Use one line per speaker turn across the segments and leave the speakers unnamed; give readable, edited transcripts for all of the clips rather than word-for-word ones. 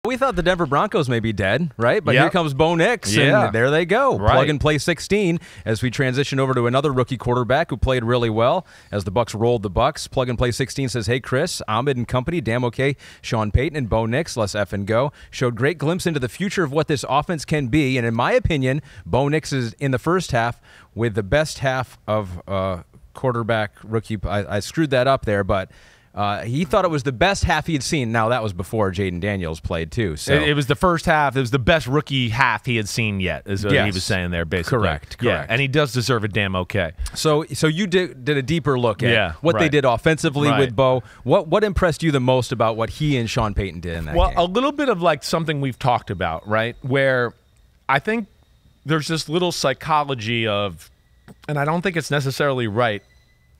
We thought the Denver Broncos may be dead, right? But
Yep.
here comes Bo Nix, and there they go.
Right.
Plug and play 16 as we transition over to another rookie quarterback who played really well as the Bucs rolled the Bucs. Plug and play 16 says, hey, Chris, Ahmed and company, damn okay. Sean Payton and Bo Nix, let's F and go. Showed great glimpse into the future of what this offense can be. And in my opinion, Bo Nix is in the first half with the best half of quarterback rookie. I screwed that up there, but he thought it was the best half he had seen. Now, that was before Jaden Daniels played, too. So
It was the first half. It was the best rookie half he had seen yet, is what he was saying there, basically.
Correct.
Yeah, and he does deserve a damn okay.
So you did a deeper look at what they
right.
did offensively
Right.
with Bo. What impressed you the most about what he and Sean Payton did in that game?
A little bit of like something we've talked about, right? Where I think there's this little psychology of, and I don't think it's necessarily right,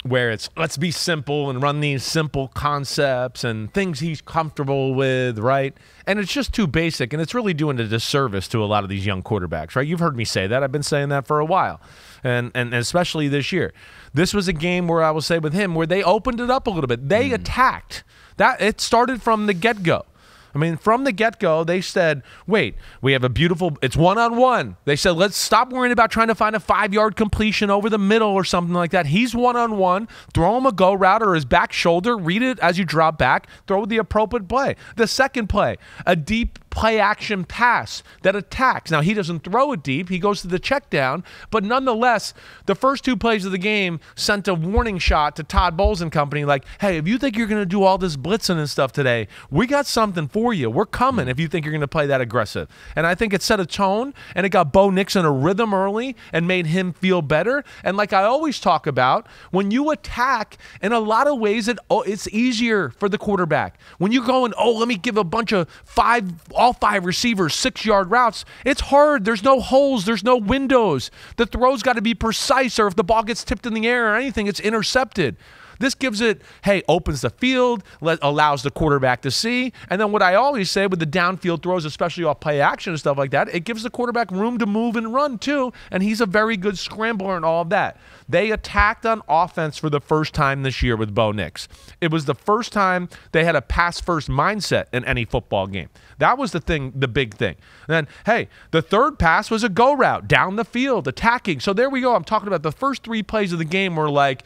where it's let's be simple and run these simple concepts and things he's comfortable with, right? And it's just too basic, and it's really doing a disservice to a lot of these young quarterbacks, right? You've heard me say that. I've been saying that for a while, and especially this year. This was a game where I will say with him where they opened it up a little bit. They attacked. That it started from the get-go. I mean, from the get-go, they said, wait, we have a beautiful, it's one-on-one. They said, let's stop worrying about trying to find a 5-yard completion over the middle or something like that. He's one-on-one. Throw him a go route or his back shoulder. Read it as you drop back. Throw the appropriate play. The second play, a deep play-action pass that attacks. Now, he doesn't throw it deep. He goes to the check down. But nonetheless, the first two plays of the game sent a warning shot to Todd Bowles and company like, hey, if you think you're going to do all this blitzing and stuff today, we got something for you. We're coming if you think you're going to play that aggressive. And I think it set a tone, and it got Bo Nix in a rhythm early and made him feel better. And like I always talk about, when you attack, in a lot of ways, it's easier for the quarterback. When you're going, let me give a bunch of all five receivers 6-yard routes, it's hard. There's no holes. There's no windows. The throw's got to be precise, or if the ball gets tipped in the air or anything, it's intercepted. This gives it, opens the field, allows the quarterback to see. And then what I always say with the downfield throws, especially off play action and stuff like that, it gives the quarterback room to move and run too. And he's a very good scrambler and all of that. They attacked on offense for the first time this year with Bo Nix. It was the first time they had a pass-first mindset in any football game. That was the big thing. And then, the third pass was a go route down the field, attacking. So there we go. I'm talking about the first 3 plays of the game were like,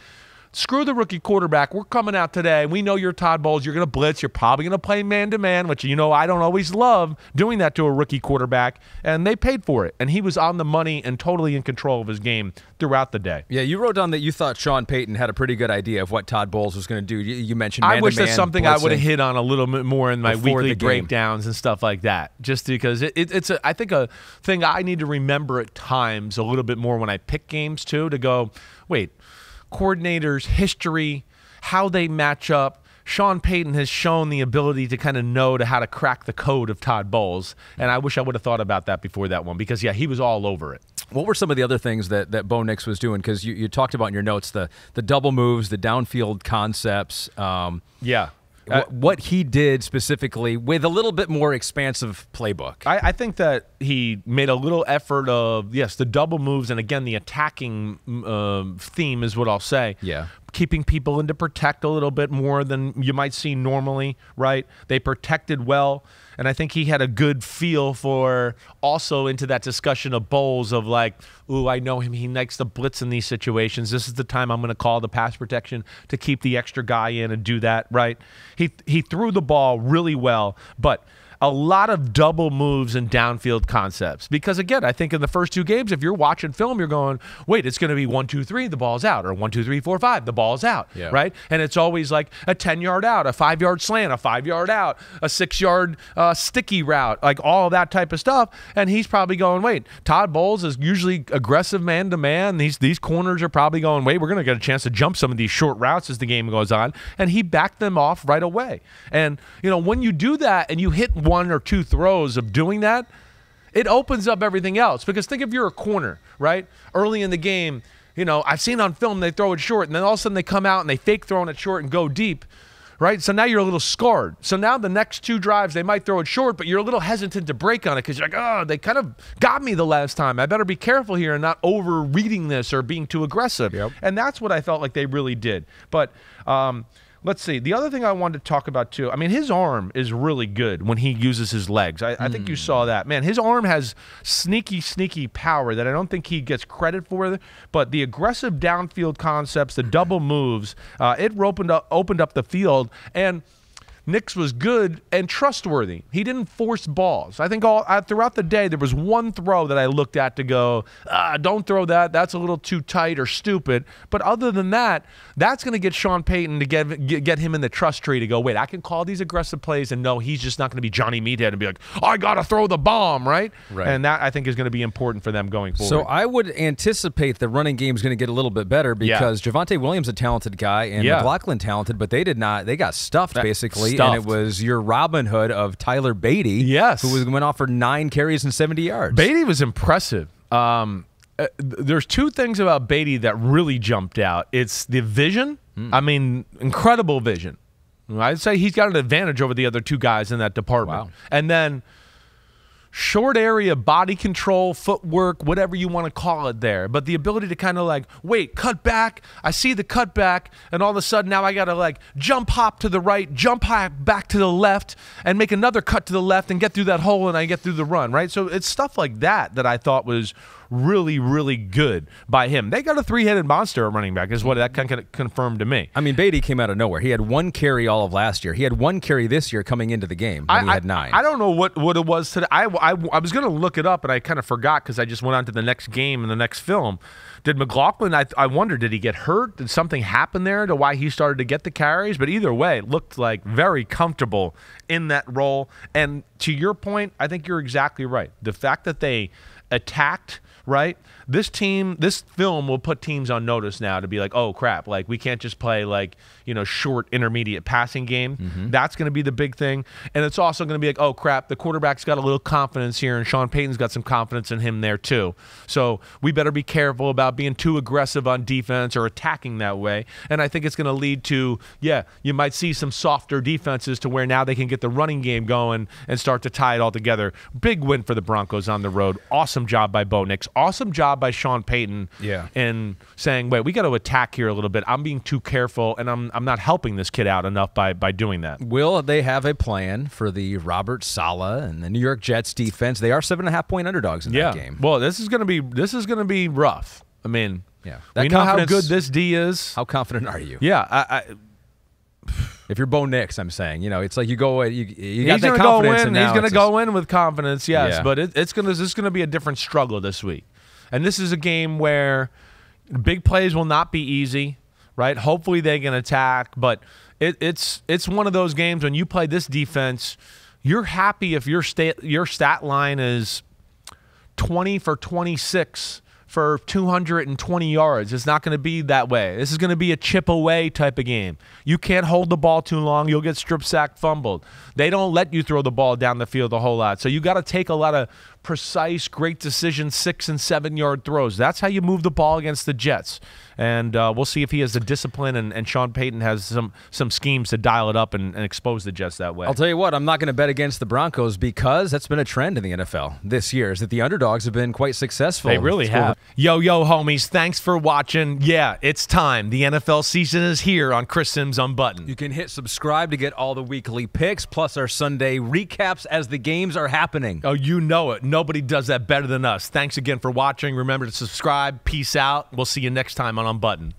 screw the rookie quarterback. We're coming out today. We know you're Todd Bowles. You're going to blitz. You're probably going to play man-to-man, which, I don't always love doing that to a rookie quarterback. And they paid for it. And he was on the money and totally in control of his game throughout the day.
Yeah, you wrote down that you thought Sean Payton had a pretty good idea of what Todd Bowles was going to do. You mentioned man-to-man,
I wish that's something
blitzing.
I would have hit on a little bit more in my
Before
weekly
the game.
breakdowns and stuff like that. Just because it's I think a thing I need to remember at times a little bit more when I pick games too, to go, wait, coordinators, history, how they match up. Sean Payton has shown the ability to kind of know how to crack the code of Todd Bowles, and I wish I would have thought about that before that one because, he was all over it.
What were some of the other things that Bo Nix was doing? Because you talked about in your notes the double moves, the downfield concepts. What he did specifically with a little bit more expansive playbook.
I think that he made a little effort of, the double moves, and again, the attacking theme is what I'll say.
Yeah.
Keeping people in to protect a little bit more than you might see normally, right? They protected well, and I think he had a good feel for also into that discussion of Bowles of like, ooh, I know him. He likes to blitz in these situations. This is the time I'm going to call the pass protection to keep the extra guy in and do that, right? He threw the ball really well, but a lot of double moves and downfield concepts. Because, again, I think in the first 2 games, if you're watching film, you're going, wait, it's going to be 1, 2, 3, the ball's out, or 1, 2, 3, 4, 5, the ball's out, right? And it's always like a 10-yard out, a 5-yard slant, a 5-yard out, a 6-yard sticky route, like all of that type of stuff. And he's probably going, wait, Todd Bowles is usually aggressive man-to-man. These corners are probably going, wait, we're going to get a chance to jump some of these short routes as the game goes on. And he backed them off right away. And, when you do that and you hit 1 or 2 throws of doing that, it opens up everything else. Because think if you're a corner, right? Early in the game, I've seen on film they throw it short, and then all of a sudden they come out and they fake throwing it short and go deep, right? So now you're a little scarred. So now the next 2 drives, they might throw it short, but you're a little hesitant to break on it because you're like, they kind of got me the last time. I better be careful here and not over-reading this or being too aggressive.
Yep.
And that's what I felt like they really did. But let's see. The other thing I wanted to talk about, too, I mean, his arm is really good when he uses his legs. I think you saw that. Man, his arm has sneaky, sneaky power that I don't think he gets credit for. But the aggressive downfield concepts, the double moves, it opened up the field. And Nix was good and trustworthy. He didn't force balls. I think throughout the day, there was one throw that I looked at to go, don't throw that. That's a little too tight or stupid. But other than that, that's going to get Sean Payton to get him in the trust tree to go, wait, I can call these aggressive plays, and no, he's just not going to be Johnny Meathead and be like, I got to throw the bomb, right? And that, I think, is going to be important for them going forward.
So I would anticipate the running game is going to get a little bit better because Javonte Williams a talented guy and McLaughlin talented, but they got stuffed basically. And it was your Robin Hood of Tyler Beatty, who went off for 9 carries and 70 yards.
Beatty was impressive. There's 2 things about Beatty that really jumped out. It's the vision. I mean, incredible vision. I'd say he's got an advantage over the other 2 guys in that department.
Wow.
And then short area body control, footwork, whatever you want to call it there. But the ability to kind of like, wait, cut back. I see the cut back, and all of a sudden now I got to like jump hop to the right, jump hop back to the left, and make another cut to the left and get through that hole, and I get through the run, right? So it's stuff like that I thought was really, really good by him. They got a 3-headed monster at running back is what that kind of confirmed to me.
I mean, Beatty came out of nowhere. He had 1 carry all of last year. He had 1 carry this year coming into the game, and he had 9.
I don't know what it was today. I was going to look it up, and I kind of forgot because I just went on to the next game and the next film. Did McLaughlin, I wonder, did he get hurt? Did something happen there to why he started to get the carries? But either way, it looked like very comfortable in that role. And to your point, I think you're exactly right. The fact that they attacked, right? This film will put teams on notice now to be like, oh, crap, like we can't just play like, short, intermediate passing game. That's going to be the big thing. And it's also going to be like, oh, crap, the quarterback's got a little confidence here, and Sean Payton's got some confidence in him there too. So we better be careful about being too aggressive on defense or attacking that way. And I think it's going to lead to, you might see some softer defenses to where now they can get the running game going and start to tie it all together. Big win for the Broncos on the road. Awesome job by Bo Nix. Awesome job by Sean Payton in saying, wait, we got to attack here a little bit. I'm being too careful, and I'm not helping this kid out enough by doing that.
Will they have a plan for the Robert Saleh and the New York Jets defense? They are 7.5-point underdogs in that game.
Well, this is going to be rough. I mean, we know how good this D is.
How confident are you?
Yeah,
if you're Bo Nix, I'm saying, it's like you go, you got
he's
that
gonna
confidence.
Go in. He's going to go in with confidence, yes.
Yeah.
But this is going to be a different struggle this week. And this is a game where big plays will not be easy, right? Hopefully they can attack, but it's one of those games when you play this defense, you're happy if your stat line is 20 for 26 for 220 yards. It's not going to be that way. This is going to be a chip away type of game. You can't hold the ball too long. You'll get strip sacked, fumbled. They don't let you throw the ball down the field a whole lot. So you got to take a lot of precise, great decisions, 6- and 7-yard throws. That's how you move the ball against the Jets. And we'll see if he has the discipline and Sean Payton has some schemes to dial it up and expose the Jets that way.
I'll tell you what, I'm not going to bet against the Broncos because that's been a trend in the NFL this year, is that the underdogs have been quite successful.
They really have. Yo, homies, thanks for watching. Yeah, it's time. The NFL season is here on Chris Simms Unbuttoned.
You can hit subscribe to get all the weekly picks, plus our Sunday recaps as the games are happening.
Oh, you know it. Nobody does that better than us. Thanks again for watching. Remember to subscribe. Peace out. We'll see you next time on Unbuttoned.